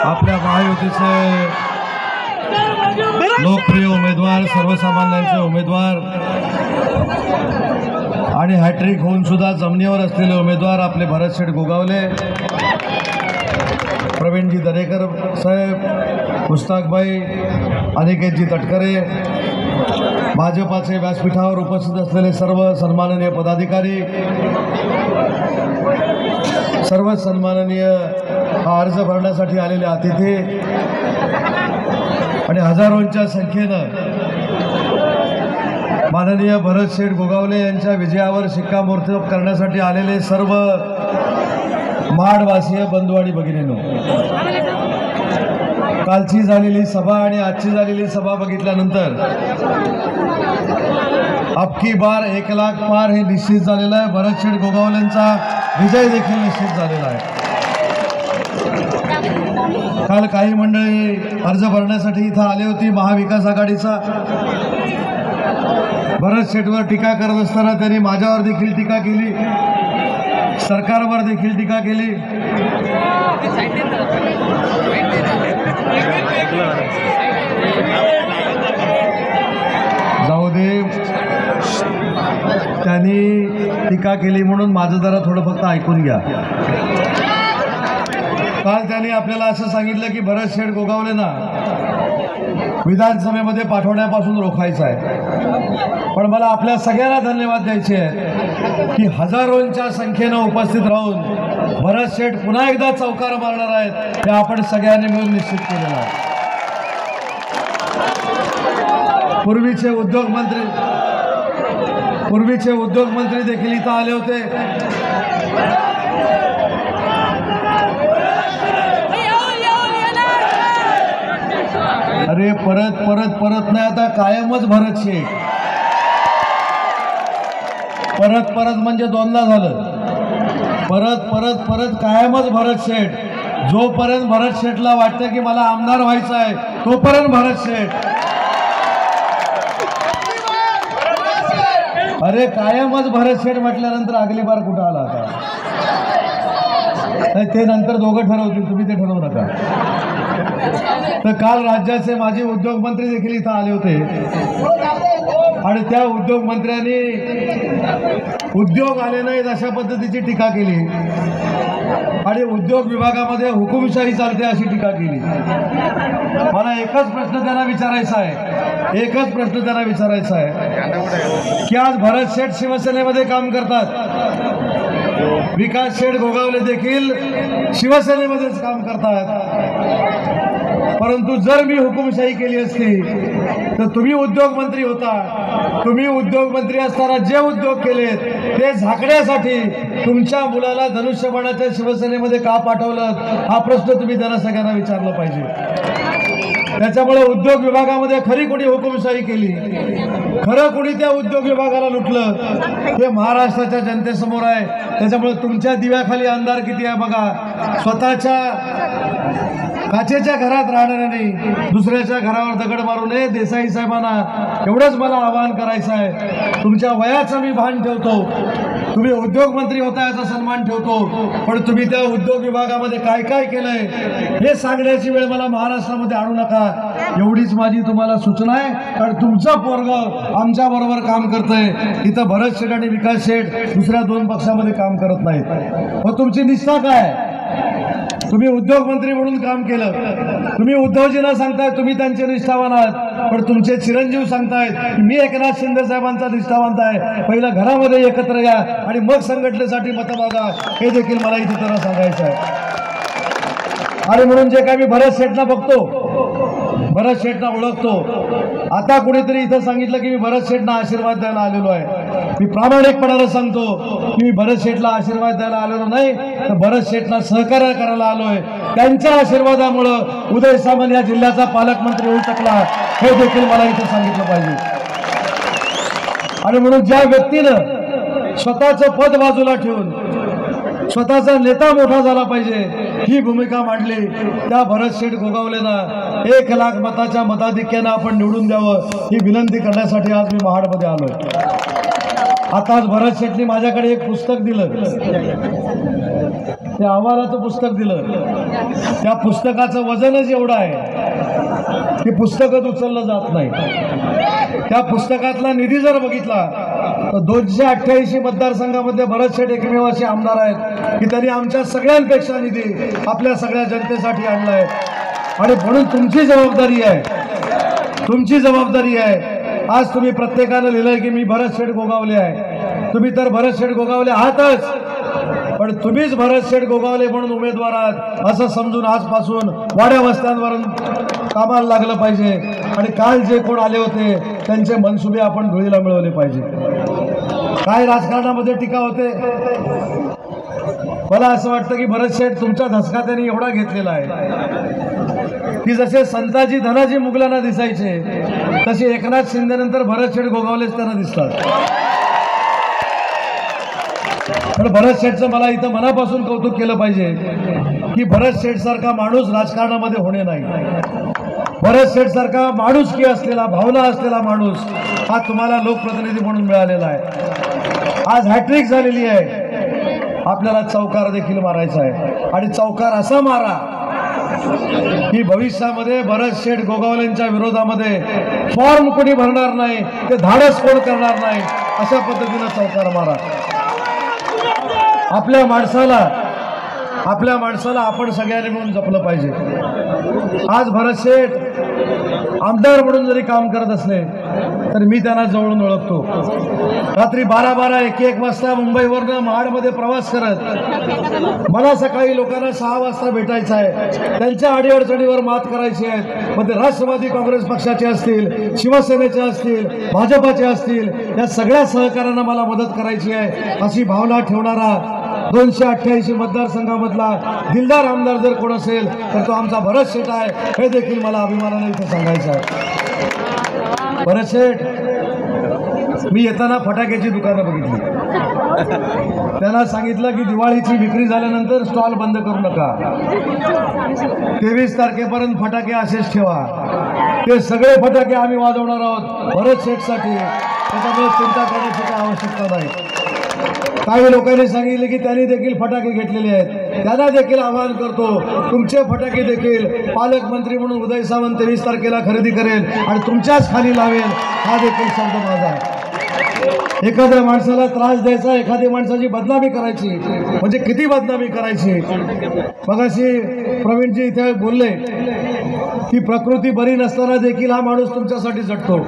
आपल्या महायुतीचे लोकप्रिय उमेदवार, सर्वसामान्यांचे उमेदवार आणि हॅट्रिक होऊन सुद्धा जमिनीवर असलेले उमेदवार आपले भरतशेठ गोगावले, प्रवीणजी दरेकर साहेब, मुस्ताकभाई, अनिकेतजी तटकरे, भाजपाचे व्यासपीठावर उपस्थित असलेले सर्व सन्माननीय पदाधिकारी, सर्व सन्माननीय हा अर्ज भरण्यासाठी आलेले अतिथी आणि हजारोंच्या संख्येनं माननीय भरतशेठ गोगावले यांच्या विजयावर शिक्कामोर्तब करण्यासाठी आलेले सर्व महाडवासीय बंधू आणि भगिनींनो, कालची झालेली सभा आणि आजची झालेली सभा बघितल्यानंतर अबकी बार 1 लाख पार हे निश्चित झालेलं आहे। भरतशेठ गोगावलेंचा विजय देखील निश्चित झालेला आहे। काल काही मंडळी अर्ज भरण्यासाठी इथं आले होती महाविकास आघाडीचा। भरतशेठवर टीका करत असताना त्यांनी माझ्यावर देखील टीका केली, सरकारवर देखील टीका केली। जाऊ दे, त्यांनी टीका केली म्हणून माझं जरा थोडं फक्त ऐकून घ्या। काल त्यांनी आपल्याला असं सांगितलं की भरतशेठ गोगावलेंना विधानसभेमध्ये पाठवण्यापासून रोखायचं आहे, पण मला आपल्या सगळ्यांना धन्यवाद द्यायचे आहेत की हजारोंच्या संख्येनं उपस्थित राहून भरतशेठ पुन्हा एकदा चौकार मारणार आहेत हे आपण सगळ्यांनी मिळून निश्चित केलेलं आहे। पूर्वीचे उद्योग मंत्री देखील इथं आले होते। अरे परत नाही, आता कायमच भरतशेठ। परत म्हणजे दोनदा झालं। परत कायमच भरतशेठ। जोपर्यंत भरतशेठला वाटतं की मला आमदार व्हायचं आहे तोपर्यंत भरतशेठ। अरे कायमच भरतशेठ म्हटल्यानंतर अगली बार कुठं आला आता? ते नंतर दोघं ठरवतील, तुम्ही ते ठरवू नका। तर काल राज्याचे माजी उद्योग मंत्री देखील इथं आले होते आणि त्या उद्योग मंत्र्यांनी उद्योग आले नाहीत अशा पद्धतीची टीका केली आणि उद्योग विभागामध्ये हुकुमशाही चालते अशी टीका केली। मला एकच प्रश्न त्यांना विचारायचा आहे की आज भरतशेठ शिवसेनेमध्ये काम करतात, विकास शेठ गोगावले देखील शिवसेनेमध्येच काम करतात, परंतु जर मी हुकुमशाही केली असती तर तुम्ही उद्योग मंत्री होता। तुम्ही उद्योग मंत्री असताना जे उद्योग केलेत ते झाकण्यासाठी तुमच्या मुलाला धनुष्यबाणाच्या शिवसेनेमध्ये का पाठवलं हा प्रश्न तुम्ही त्यांना सगळ्यांना विचारला पाहिजे। त्याच्यामुळे उद्योग विभागामध्ये खरी कोणी हुकुमशाही केली, खरं कोणी त्या उद्योग विभागाला लुटलं हे महाराष्ट्राच्या जनतेसमोर आहे। त्याच्यामुळे तुमच्या दिव्याखाली अंधार किती आहे बघा। स्वतःच्या काचेच्या घरात राहणाऱ्यांनी दुसऱ्याच्या घरावर दगड मारू नये। देसाई साहेबांना एवढंच मला आवाहन करायचं आहे, तुमच्या वयाचं मी भान ठेवतो, तुम्ही उद्योग मंत्री होता याचा सन्मान ठेवतो, पण तुम्ही त्या उद्योग विभागामध्ये काय काय केलंय हे सांगण्याची वेळ मला महाराष्ट्रामध्ये आणू नका, एवढीच माझी तुम्हाला सूचना आहे। कारण तुमचं पोरग आमच्या बरोबर काम करतंय, इथं भरतशेठ आणि विकास शेठ दुसऱ्या 2 पक्षामध्ये काम करत नाहीत। मग तुमची निष्ठा काय? तुम्ही उद्योग मंत्री म्हणून काम केलं, तुम्ही उद्धवजींना सांगताय तुम्ही त्यांचे निष्ठावान आहात, पण तुमचे चिरंजीव सांगतायत मी एकनाथ शिंदे साहेबांचा निष्ठावंत आहे, पहिलं घरामध्ये एकत्र या आणि मग संघटनेसाठी मतं मागा, हे देखील मला इथे तर सांगायचं आहे। आणि म्हणून जे काय मी भरतशेठला बघतो, भरतशेठला ओळखतो, आता कुणीतरी इथं सांगितलं की मी भरतशेठला आशीर्वाद द्यायला आलेलो आहे, मी प्रामाणिकपणाने सांगतो की मी भरतशेठला आशीर्वाद द्यायला आलेलो नाही, तर भरतशेठला सहकार्य करायला आलोय। त्यांच्या आशीर्वादामुळं उदय सामंत या जिल्ह्याचा पालकमंत्री होऊ शकला हे देखील मला इथं सांगितलं पाहिजे। आणि म्हणून ज्या व्यक्तीनं स्वतःचं पद बाजूला ठेवून स्वतःचा नेता मोठा झाला पाहिजे ही भूमिका मांडली, त्या भरतशेठ गोगावलेंना 1 लाख मताच्या मताधिक्यानं आपण निवडून द्यावं ही विनंती करण्यासाठी आज मी महाडमध्ये आलोय। आताच भरतशेठनी माझ्याकडे एक पुस्तक दिलं, ते अहवालाचं पुस्तक दिलं, त्या पुस्तकाचं वजनच एवढं आहे की पुस्तकच उचललं जात नाही. त्या पुस्तकातला निधी जर बघितला तर 288 मतदारसंघामध्ये भरत शेठ एकमेव असे आमदार आहेत की त्यांनी आमच्या सगळ्यांपेक्षा निधी आपल्या सगळ्या जनतेसाठी आणलाय. आणि म्हणून तुमची जबाबदारी आहे, तुमची जबाबदारी आहे. आज तुम्ही प्रत्येकानं लिहिलंय की मी भरत शेठ गोगावले आहे. तुम्ही तर भरत शेठ गोगावले आहातच, पण तुम्हीच भरत शेठ गोगावले म्हणून उमेदवार आहात असं समजून आजपासून वाड्या वस्त्यांवरून कामाला लागलं पाहिजे. आणि काल जे कोण आले होते त्यांचे मनसुबे आपण धुळीला मिळवले पाहिजे. काय राजकारणामध्ये टीका होते. मला असं वाटतं की भरत शेठ तुमचा धसका त्यांनी एवढा घेतलेला आहे की जसे संताजी धनाजी मुघलांना दिसायचे तसे एकनाथ शिंदेनंतर भरत शेठ गोगावलेच त्यांना दिसतात. पण भरत शेठचं मला इथं मनापासून कौतुक केलं पाहिजे की भरत शेठ सारखा माणूस राजकारणामध्ये होणे नाही. भरत शेठ सारखा माणुसकी असलेला, भावना असलेला माणूस हा तुम्हाला लोकप्रतिनिधी म्हणून मिळालेला आहे. आज हॅट्रिक झालेली आहे. आपल्याला चौकार देखील मारायचा आहे आणि चौकार असा मारा की भविष्यामध्ये भरत शेठ गोगावलेंच्या विरोधामध्ये फॉर्म कोणी भरणार नाही, ते धाडस कोण करणार नाही, अशा पद्धतीनं चौकार मारा. आपल्या माणसाला आपण सगळ्यांनी मिळून जपलं पाहिजे. आज भरत शेठ आमदार म्हणून जरी काम करत असले तर मी त्यांना जवळून ओळखतो. रात्री 12-12, 1-1 वाजता मुंबईवरनं महाडमध्ये प्रवास करत मला सकाळी लोकांना 6 वाजता भेटायचं आहे. त्यांच्या अडीअडचणीवर मात करायची आहे. मग ते राष्ट्रवादी काँग्रेस पक्षाचे असतील, शिवसेनेचे असतील, भाजपाचे असतील, या सगळ्या सहकाऱ्यांना मला मदत करायची आहे अशी भावना ठेवणारा 288 मतदारसंघामधला दिलदार आमदार जर कोण असेल तर तो आमचा भरत शेठ आहे. हे देखील मला अभिमानाने इथे सांगायचं आहे. भरत शेठ, मी येताना फटाक्याची दुकानं बघितली. त्यांना सांगितलं की दिवाळीची विक्री झाल्यानंतर स्टॉल बंद करू नका, 23 तारखेपर्यंत फटाके असेच ठेवा. ते सगळे फटाके आम्ही वाजवणार आहोत भरत शेठसाठी, त्याच्यामुळे चिंता करण्याची काही आवश्यकता नाही. काही लोकांनी सांगितले की त्यांनी देखील फटाके घेतलेले आहेत. त्यांना देखील आवाहन करतो, तुमचे फटाके देखील पालकमंत्री म्हणून उदय सामंत 23 तारखेला खरेदी करेल आणि तुमच्याच खाली लावेल. हा देखील शब्द माझा आहे. एखाद्या माणसाला त्रास द्यायचा, एखाद्या माणसाची बदनामी करायची म्हणजे किती बदनामी करायची. मगाशी प्रवीणजी इथे बोलले की प्रकृती बरी नसताना देखील हा माणूस तुमच्यासाठी झटतो.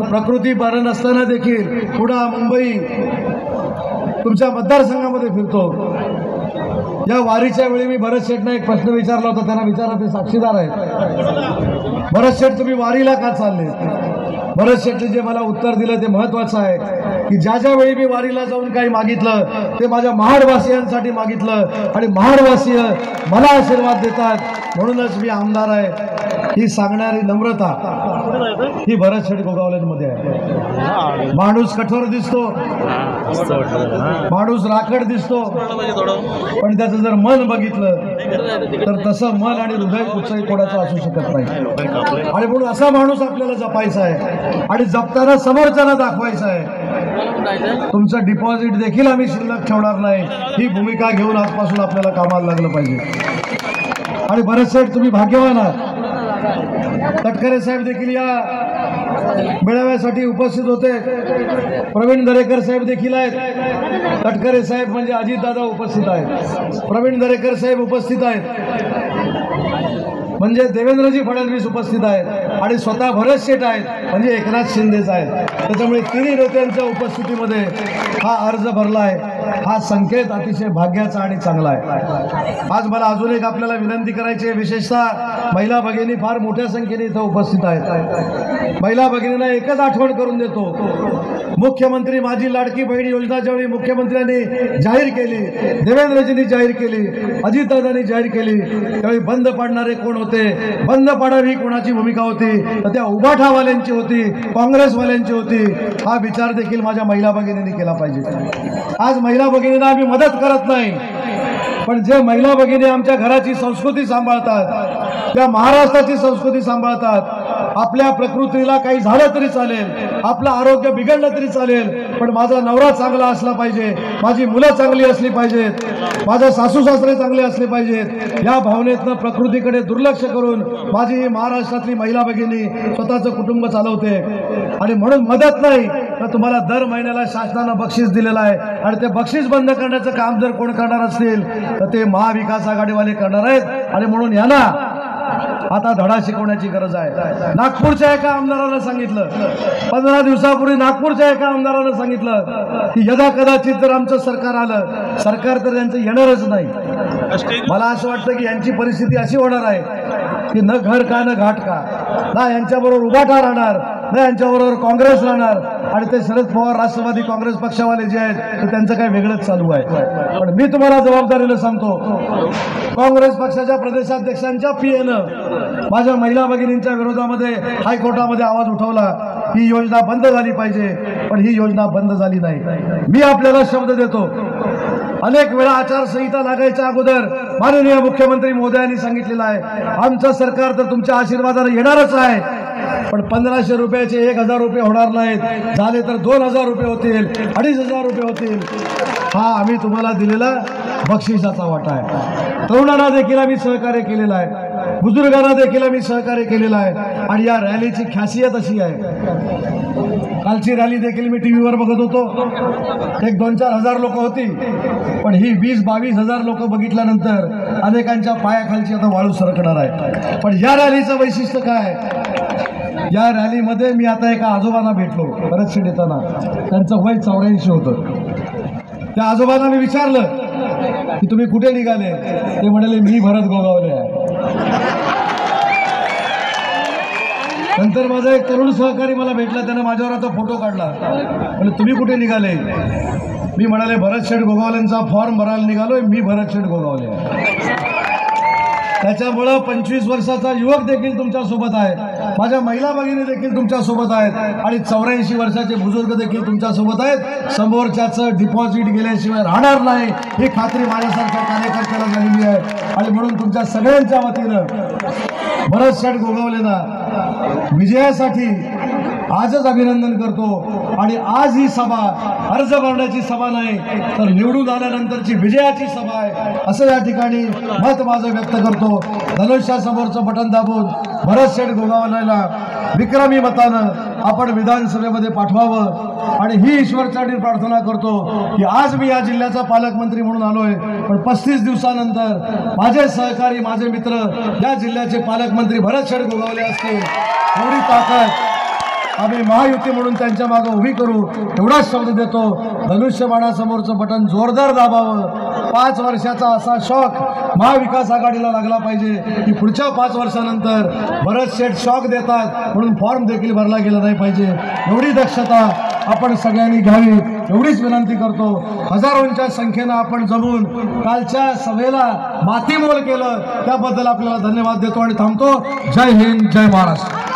प्रकृती बरी नसताना देखील पुणे मुंबई तुमच्या मतदारसंघामध्ये फिरतो. या वारीच्या वेळी मी भरत शेठना एक प्रश्न विचारला होता, त्यांना विचारा, ते साक्षीदार आहेत. भरत शेठ, तुम्ही वारीला का चालले? भरत शेठने जे मला उत्तर दिलं ते महत्त्वाचं आहे की ज्या ज्या वेळी मी वारीला जाऊन काही मागितलं ते माझ्या महाडवासियांसाठी मागितलं आणि महाडवासीय मला आशीर्वाद देतात, म्हणूनच मी आमदार आहे. ही सांगणारी नम्रता ही भरत शेठ गोगावलेंमध्ये आहे. माणूस कठोर दिसतो, माणूस राखड दिसतो, पण त्याचं जर मन बघितलं तर तसं मन आणि हृदय कुठचंही कोणाचं असू शकत नाही. आणि म्हणून असा माणूस आपल्याला जपायचा आहे आणि जपताना समोरच्याला दाखवायचं आहे. तुमचं डिपॉझिट देखील आम्ही शिल्लक ठेवणार नाही, ही भूमिका घेऊन आजपासून आपल्याला कामाला लागलं पाहिजे. आणि भरत शेठ, तुम्ही भाग्यवान आहात. तटकरे साहेब देखील या मेळाव्यासाठी उपस्थित होते. प्रवीण दरेकर साहेब देखील आहेत. तटकरे साहेब म्हणजे अजितदादा उपस्थित आहेत. प्रवीण दरेकर साहेब उपस्थित आहेत म्हणजे देवेंद्रजी फडणवीस उपस्थित आहेत आणि स्वतः भरत शेठ आहेत म्हणजे एकनाथ शिंदेच आहेत. त्याच्यामुळे तिन्ही नेत्यांच्या उपस्थितीमध्ये हा अर्ज भरला आहे. हा संकेत अतिशय भाग्याचा आणि चांगला आहे. आज मला अजून एक आपल्याला विनंती करायची आहे. विशेषतः महिला भगिनी फार मोठ्या संख्येने इथं उपस्थित आहेत. महिला भगिनींना एकच आठवण करून देतो, मुख्यमंत्री माझी लाडकी बहीण योजना ज्यावेळी मुख्यमंत्र्यांनी जाहीर केली, देवेंद्रजींनी जाहीर केली, अजितदादांनी जाहीर केली, त्यावेळी बंद पाडणारे कोण होते, बंद पाडावी कोणाची भूमिका होती, तर त्या उभाठावाल्यांची होती, काँग्रेसवाल्यांची होती. हा विचार देखील माझ्या महिला भगिनींनी केला पाहिजे. आज महिला भगिनींना आम्ही मदत करत नाही, पण जे महिला भगिनी आमच्या घराची संस्कृती सांभाळतात, त्या महाराष्ट्राची संस्कृती सांभाळतात, आपल्या प्रकृतीला काही झालं तरी चालेल, आपलं आरोग्य बिघडलं तरी चालेल, पण माझा नवरा चांगला असला पाहिजे, माझी मुलं चांगली असली पाहिजेत, माझे सासू सासरे चांगले असले पाहिजेत, या भावनेतनं प्रकृतीकडे दुर्लक्ष करून माझी महाराष्ट्रातली महिला भगिनी स्वतःचं कुटुंब चालवते. आणि म्हणून मदत नाही तर तुम्हाला दर महिन्याला शासनानं बक्षीस दिलेलं आहे, आणि ते बक्षीस बंद करण्याचं काम जर कोण करणार असतील तर ते महाविकास आघाडीवाले करणार आहेत. आणि म्हणून यांना आता धडा शिकवण्याची गरज आहे. नागपूरच्या एका आमदारानं सांगितलं, 15 दिवसापूर्वी नागपूरच्या एका आमदारानं सांगितलं की यदा कदाचित जर आमचं सरकार आलं, सरकार तर यांचं येणारच नाही. मला असं वाटतं की यांची परिस्थिती अशी होणार आहे की न घर का न घाट का, ना यांच्याबरोबर उभाटा राहणार, न यांच्याबरोबर काँग्रेस राहणार. आणि ते शरद पवार राष्ट्रवादी काँग्रेस पक्षावाले जे आहेत ते त्यांचं काही वेगळंच चालू आहे. पण मी तुम्हाला जबाबदारीनं सांगतो, काँग्रेस पक्षाच्या प्रदेशाध्यक्षांच्या पीएनं माझ्या महिला भगिनींच्या विरोधामध्ये हायकोर्टामध्ये आवाज उठवला, ही योजना बंद झाली पाहिजे, पण ही योजना बंद झाली नाही. मी आपल्याला शब्द देतो, अनेक वेळा आचारसंहिता लागायच्या अगोदर माननीय मुख्यमंत्री महोदयांनी सांगितलेलं आहे, आमचं सरकार तर तुमच्या आशीर्वादाने येणारच आहे, पण 1500 रुपयाचे 1000 रुपये होणार नाहीत, झाले तर 2000 रुपये होतील, 2500 रुपये होतील. हा आम्ही तुम्हाला दिलेला बक्षिसाचा वाटा आहे. तरुणांना देखील आम्ही सहकार्य केलेलं आहे, बुजुर्गांना देखील आम्ही सहकार्य केलेलं आहे. आणि या रॅलीची खासियत अशी आहे, कालची रॅली देखील मी टीव्हीवर बघत होतो, 1-2-4 हजार लोक होती, पण ही 20-22 हजार लोक बघितल्यानंतर अनेकांच्या पायाखालची आता वाळू सरकणार आहे. पण या रॅलीचं वैशिष्ट्य काय, या रॅलीमध्ये मी आता एका आजोबांना भेटलो भरत शेठ येताना, त्यांचं वय 84 होतं. त्या आजोबांना मी विचारलं की तुम्ही कुठे निघाले, ते म्हणाले मी भरत गोगावले आहे. नंतर माझा एक तरुण सहकारी मला भेटला, त्याने माझ्यावर आता फोटो काढला, म्हणजे तुम्ही कुठे निघाले, मी म्हणाले भरत शेठ गोगावलेंचा फॉर्म भरायला निघालोय, मी भरत शेठ गोगावले आहे. त्याच्यामुळं 25 वर्षाचा युवक देखील तुमच्यासोबत आहे, माझ्या महिला भगिनी देखील तुमच्यासोबत आहेत, आणि 84 वर्षाचे बुजुर्ग देखील तुमच्यासोबत आहेत. समोरच्याचं डिपॉझिट गेल्याशिवाय राहणार नाही ही खात्री माझ्यासारख्या कार्यकर्त्याला झालेली आहे. आणि म्हणून तुमच्या सगळ्यांच्या वतीनं भरत शेठ गोगावलेंना विजयासाठी आजच अभिनंदन करतो. आणि आज ही सभा अर्ज भरण्याची सभा नाही, तर निवडून आल्यानंतरची विजयाची सभा आहे, असं या ठिकाणी मत माझं व्यक्त करतो. धनुष्यासमोरचं बटन दाबून भरत शेठ गोगावलेला विक्रमी मतानं आपण विधानसभेमध्ये पाठवावं. आणि ही ईश्वरचरणी प्रार्थना करतो की आज मी या जिल्ह्याचा पालकमंत्री म्हणून आलोय, पण 35 दिवसानंतर माझे सहकारी, माझे मित्र या जिल्ह्याचे पालकमंत्री भरत शेठ गोगावले असतील, एवढी ताकद आम्ही महायुती म्हणून त्यांच्या मागे उभी करू, एवढाच शब्द देतो. धनुष्यबाणासमोरचं बटन जोरदार दाबावं. 5 वर्षाचा असा शॉक महाविकास आघाडीला लागला पाहिजे की पुढच्या 5 वर्षानंतर भरत शेठ शॉक देतात म्हणून फॉर्म देखील भरला गेला नाही पाहिजे. एवढी दक्षता आपण सगळ्यांनी घ्यावी, एवढीच विनंती करतो. हजारोंच्या संख्येनं आपण जमून कालच्या सभेला मातीमोल केलं, त्याबद्दल आपल्याला धन्यवाद देतो आणि थांबतो. जय हिंद, जय महाराष्ट्र.